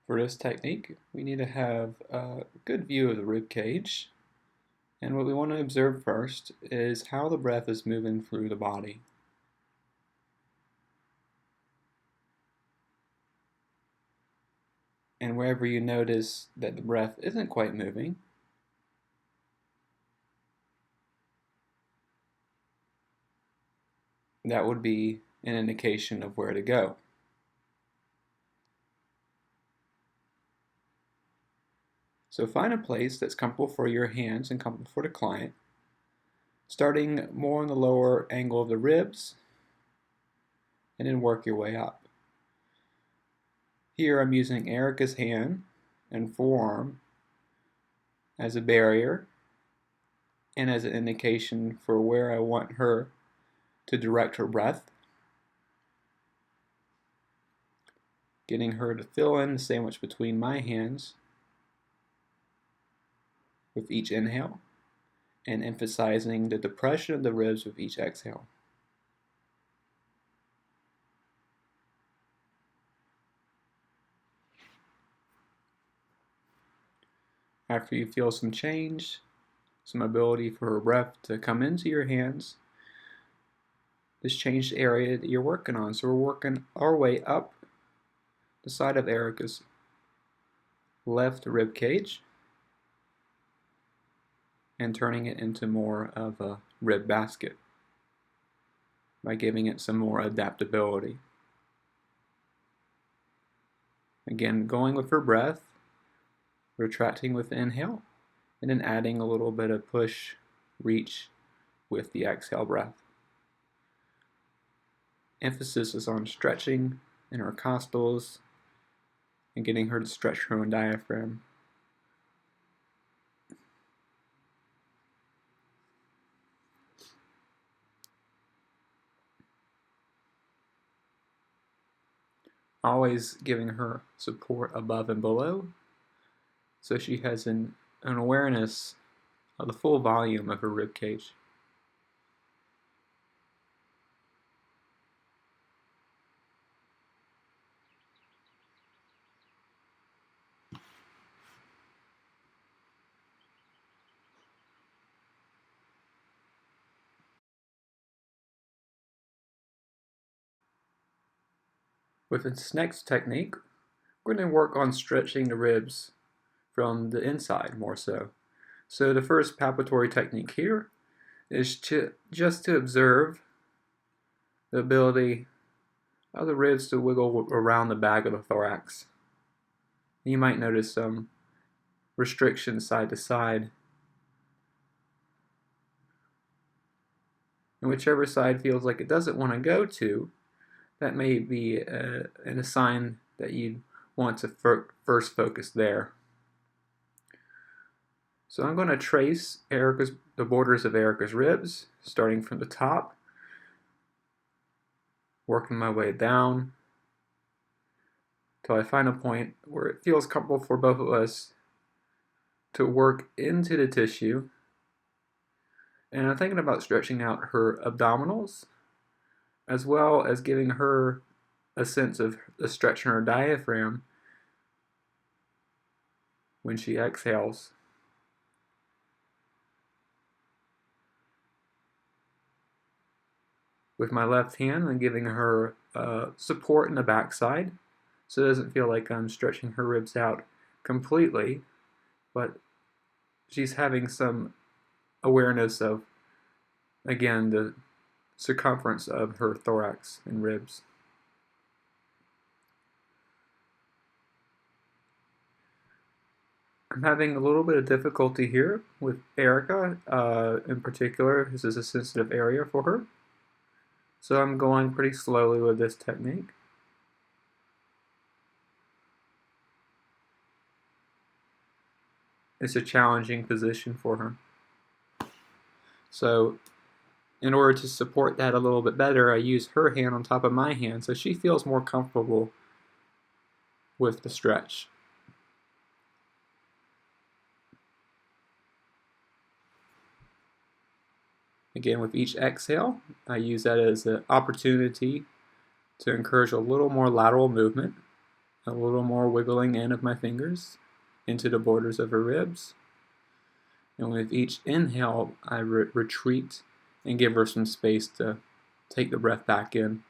For this technique, we need to have a good view of the rib cage. And what we want to observe first is how the breath is moving through the body. And wherever you notice that the breath isn't quite moving, that would be an indication of where to go. So find a place that's comfortable for your hands and comfortable for the client, starting more in the lower angle of the ribs, and then work your way up. Here I'm using Erica's hand and forearm as a barrier and as an indication for where I want her to direct her breath. Getting her to fill in the sandwich between my hands with each inhale and emphasizing the depression of the ribs with each exhale. After you feel some change, some ability for her breath to come into your hands, this changed area that you're working on. So we're working our way up the side of Erica's left rib cage and turning it into more of a rib basket by giving it some more adaptability. Again, going with her breath, retracting with the inhale, and then adding a little bit of push, reach with the exhale breath. Emphasis is on stretching intercostals and getting her to stretch her own diaphragm. Always giving her support above and below, so she has an awareness of the full volume of her rib cage. With this next technique, we're going to work on stretching the ribs from the inside more so. So the first palpatory technique here is just to observe the ability of the ribs to wiggle around the back of the thorax. You might notice some restriction side to side. And whichever side feels like it doesn't want to go to, that may be a sign that you'd want to first focus there. So I'm going to trace the borders of Erica's ribs, starting from the top, working my way down until I find a point where it feels comfortable for both of us to work into the tissue. And I'm thinking about stretching out her abdominals, as well as giving her a sense of the stretch in her diaphragm when she exhales. With my left hand, I'm giving her support in the backside, so it doesn't feel like I'm stretching her ribs out completely, but she's having some awareness of, again, the circumference of her thorax and ribs. I'm having a little bit of difficulty here with Erica in particular. This is a sensitive area for her. So I'm going pretty slowly with this technique. It's a challenging position for her. So in order to support that a little bit better, I use her hand on top of my hand so she feels more comfortable with the stretch. Again, with each exhale, I use that as an opportunity to encourage a little more lateral movement A little more wiggling in of my fingers into the borders of her ribs. And with each inhale, I retreat and give her some space to take the breath back in.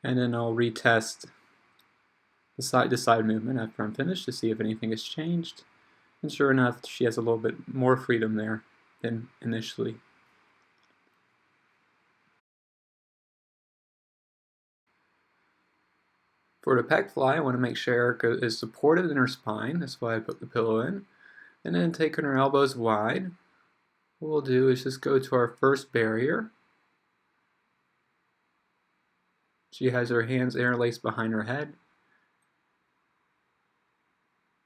And then I'll retest the side-to-side movement after I'm finished to see if anything has changed. And sure enough, she has a little bit more freedom there than initially. For the pec fly, I want to make sure Erica is supported in her spine. That's why I put the pillow in. And then taking her elbows wide, what we'll do is just go to our first barrier. She has her hands interlaced behind her head.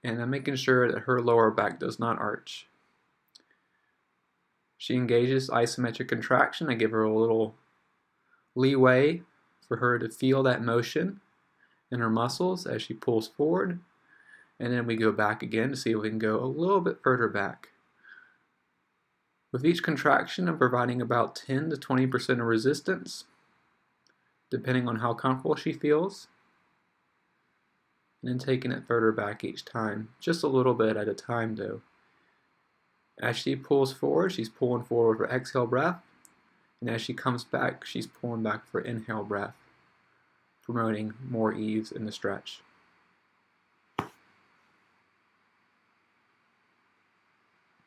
And I'm making sure that her lower back does not arch. She engages isometric contraction. I give her a little leeway for her to feel that motion in her muscles as she pulls forward. And then we go back again to see if we can go a little bit further back. With each contraction, I'm providing about 10 to 20% of resistance, depending on how comfortable she feels. And then taking it further back each time, just a little bit at a time though. As she pulls forward, she's pulling forward for exhale breath, and as she comes back, she's pulling back for inhale breath, promoting more ease in the stretch.